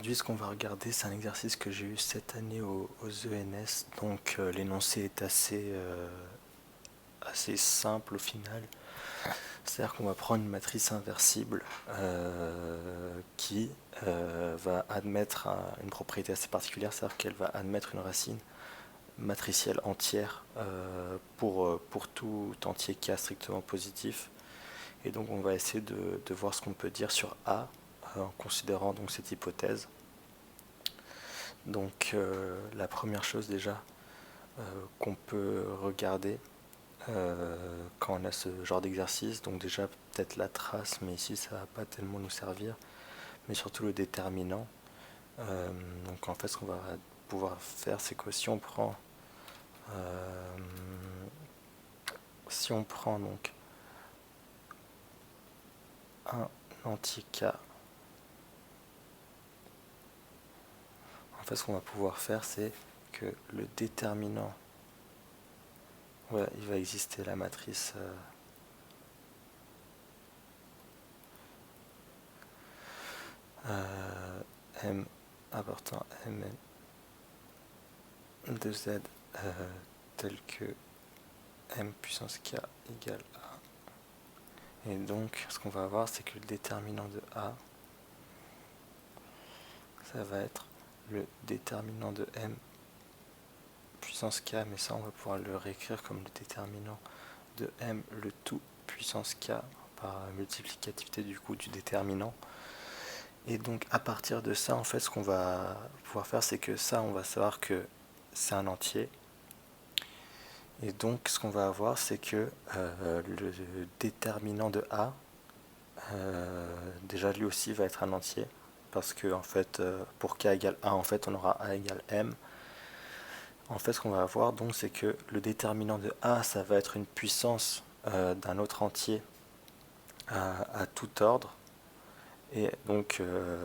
aujourd'hui, ce qu'on va regarder, c'est un exercice que j'ai eu cette année aux ENS. Donc, l'énoncé est assez simple au final. C'est-à-dire qu'on va prendre une matrice inversible qui va admettre une propriété assez particulière, c'est-à-dire qu'elle va admettre une racine matricielle entière pour tout entier K strictement positif. Et donc, on va essayer de voir ce qu'on peut dire sur A en considérant donc cette hypothèse. Donc la première chose déjà qu'on peut regarder quand on a ce genre d'exercice, donc déjà peut-être la trace, mais ici ça va pas tellement nous servir, mais surtout le déterminant. Donc en fait ce qu'on va pouvoir faire, c'est que si on prend donc un entier K, en fait ce qu'on va pouvoir faire, c'est que le déterminant, voilà, il va exister la matrice M appartenant à Mn de Z tel que M puissance K égale A. Et donc, ce qu'on va avoir, c'est que le déterminant de A, ça va être le déterminant de M puissance K, mais ça, on va pouvoir le réécrire comme le déterminant de M, le tout puissance K, par multiplicativité du coup du déterminant. Et donc, à partir de ça, en fait, ce qu'on va pouvoir faire, c'est que ça, on va savoir que c'est un entier. Et donc, ce qu'on va avoir, c'est que le déterminant de A, déjà lui aussi va être un entier, parce que en fait, pour K égale A, en fait, on aura A égale M. En fait, ce qu'on va avoir, donc, c'est que le déterminant de A, ça va être une puissance d'un autre entier à tout ordre. Et donc,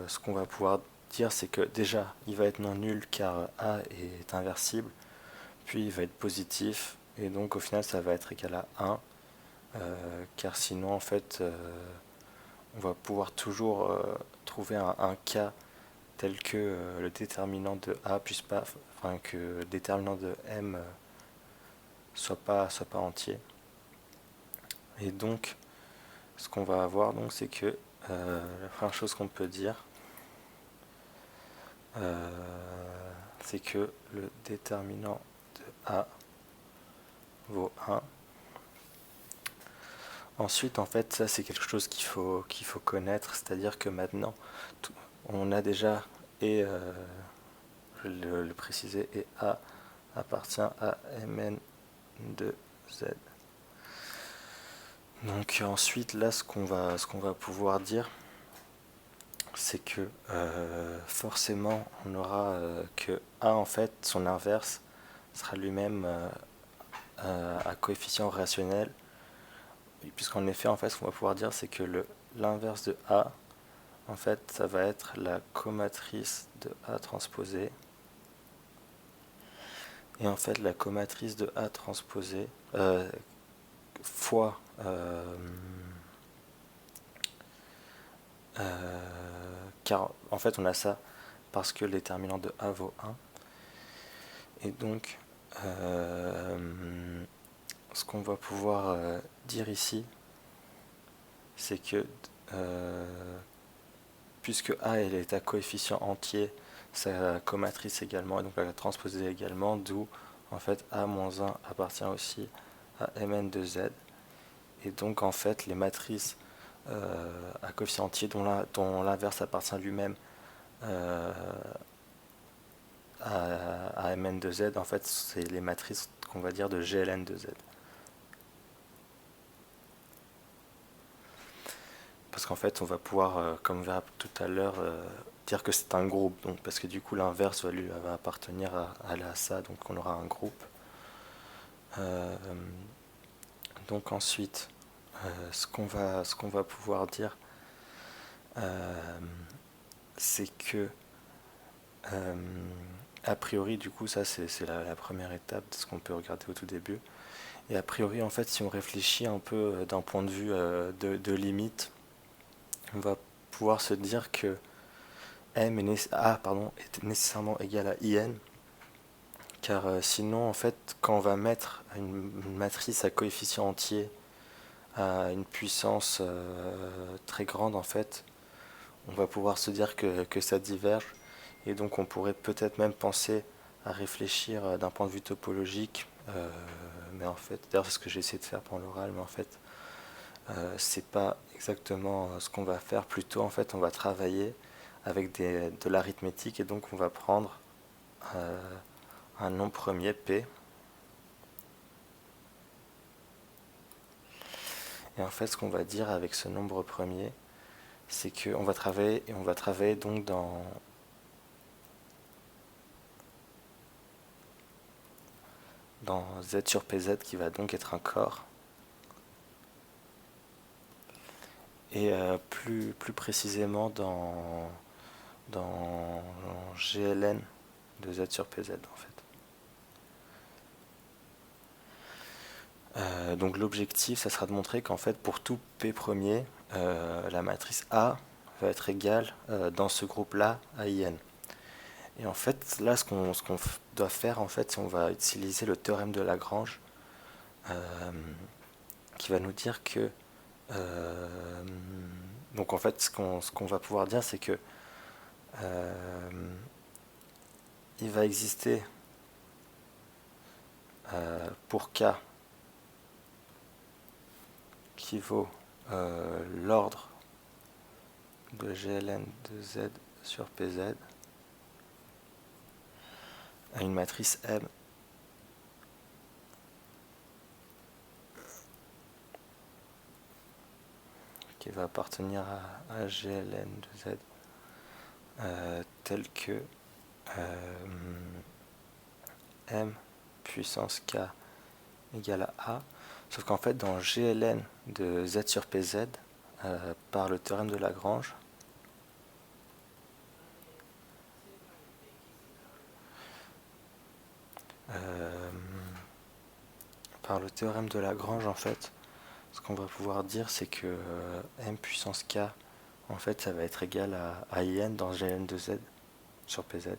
ce qu'on va pouvoir dire, c'est que déjà, il va être non nul car A est inversible, puis il va être positif, et donc au final, ça va être égal à 1, car sinon, en fait, on va pouvoir toujours trouver un cas tel que le déterminant de A puisse pas, enfin que le déterminant de M soit pas entier. Et donc, ce qu'on va avoir, donc, c'est que la première chose qu'on peut dire, c'est que le déterminant de A vaut 1. Ensuite, en fait, ça c'est quelque chose qu'il faut connaître, c'est-à-dire que maintenant, on a déjà, et le préciser, et A appartient à Mn de Z. Donc ensuite, là, ce qu'on va pouvoir dire, c'est que forcément, on aura que A, en fait, son inverse sera lui-même à coefficient rationnel, puisqu'en effet, en fait, ce qu'on va pouvoir dire, c'est que l'inverse de A, en fait, ça va être la comatrice de A transposée. Et en fait, la comatrice de A transposée fois car en fait on a ça parce que le déterminant de A vaut 1. Et donc ce qu'on va pouvoir dire ici, c'est que puisque A elle est à coefficient entier, sa comatrice également, et donc la transposer également, d'où en fait A-1 appartient aussi à Mn de Z. Et donc en fait les matrices à coefficient entier dont l'inverse appartient lui-même à Mn de Z, en fait c'est les matrices qu'on va dire de GLN de Z. Parce qu'en fait on va pouvoir, comme on verra tout à l'heure, dire que c'est un groupe, donc, parce que du coup l'inverse va appartenir à ça, donc on aura un groupe. Donc ensuite, ce qu'on va pouvoir dire, c'est que a priori, du coup, ça c'est la première étape de ce qu'on peut regarder au tout début. Et a priori, en fait, si on réfléchit un peu d'un point de vue de limite, on va pouvoir se dire que est nécessairement égal à IN, car sinon, en fait, quand on va mettre une matrice à coefficient entier à une puissance très grande, en fait, on va pouvoir se dire que ça diverge, et donc on pourrait peut-être même penser à réfléchir d'un point de vue topologique, mais en fait, d'ailleurs c'est ce que j'ai essayé de faire pour l'oral, mais en fait, c'est pas exactement ce qu'on va faire. Plutôt, en fait, on va travailler avec de l'arithmétique, et donc on va prendre un nombre premier P, et en fait, ce qu'on va dire avec ce nombre premier, c'est qu'on va travailler, et on va travailler donc dans Z sur PZ, qui va donc être un corps. Et plus précisément dans GLN de Z sur PZ, en fait. Donc l'objectif, ça sera de montrer qu'en fait, pour tout P premier, la matrice A va être égale dans ce groupe-là à IN. Et en fait, là, ce qu'on doit faire, en fait, c'est on va utiliser le théorème de Lagrange, qui va nous dire que donc en fait, ce qu'on va pouvoir dire, c'est que il va exister pour K qui vaut l'ordre de GLN de Z sur PZ à une matrice M qui va appartenir à GLN de Z tel que M puissance K égale à A. Sauf qu'en fait, dans GLN de Z sur PZ, par le théorème de Lagrange, en fait, ce qu'on va pouvoir dire, c'est que M puissance K, en fait, ça va être égal à IN dans GLN de Z sur PZ.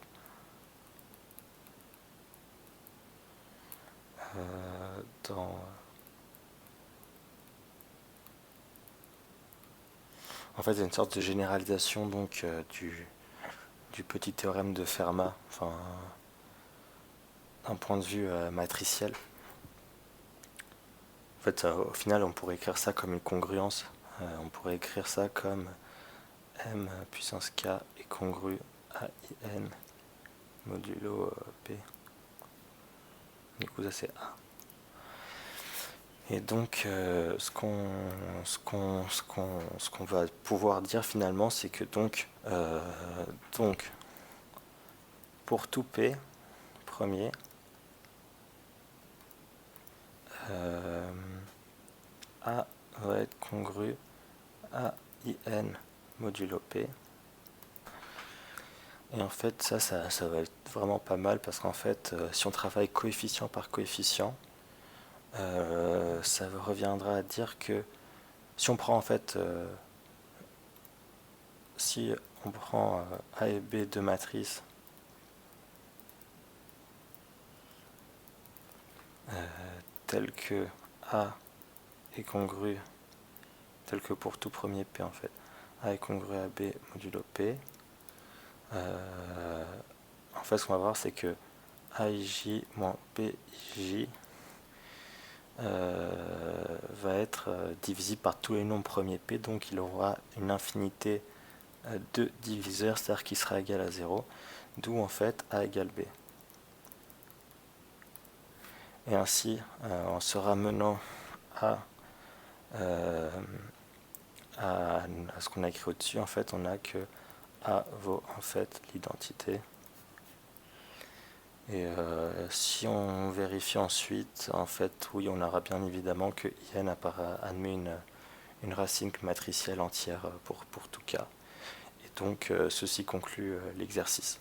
En fait, c'est une sorte de généralisation donc du petit théorème de Fermat, enfin d'un point de vue matriciel. En fait, au final, on pourrait écrire ça comme une congruence. On pourrait écrire ça comme M puissance K est congru à IN modulo P. Du coup, ça c'est A. Et donc, ce qu'on va pouvoir dire finalement, c'est que donc pour tout P premier, A va être congru à IN modulo P. Et en fait, ça va être vraiment pas mal parce qu'en fait, si on travaille coefficient par coefficient, ça reviendra à dire que si on prend en fait, si on prend A et B de matrices telles que A est congru, tel que pour tout premier P en fait, A est congru à B modulo P, en fait ce qu'on va voir c'est que AIJ moins BJ va être divisible par tous les nombres premiers P, donc il aura une infinité de diviseurs, c'est-à-dire qu'il sera égal à 0, d'où en fait A égale B. Et ainsi, en se ramenant à ce qu'on a écrit au-dessus, en fait, on a que A vaut en fait l'identité. Et si on vérifie ensuite, en fait, oui, on aura bien évidemment que IN admet une racine matricielle entière pour tout cas. Et donc, ceci conclut l'exercice.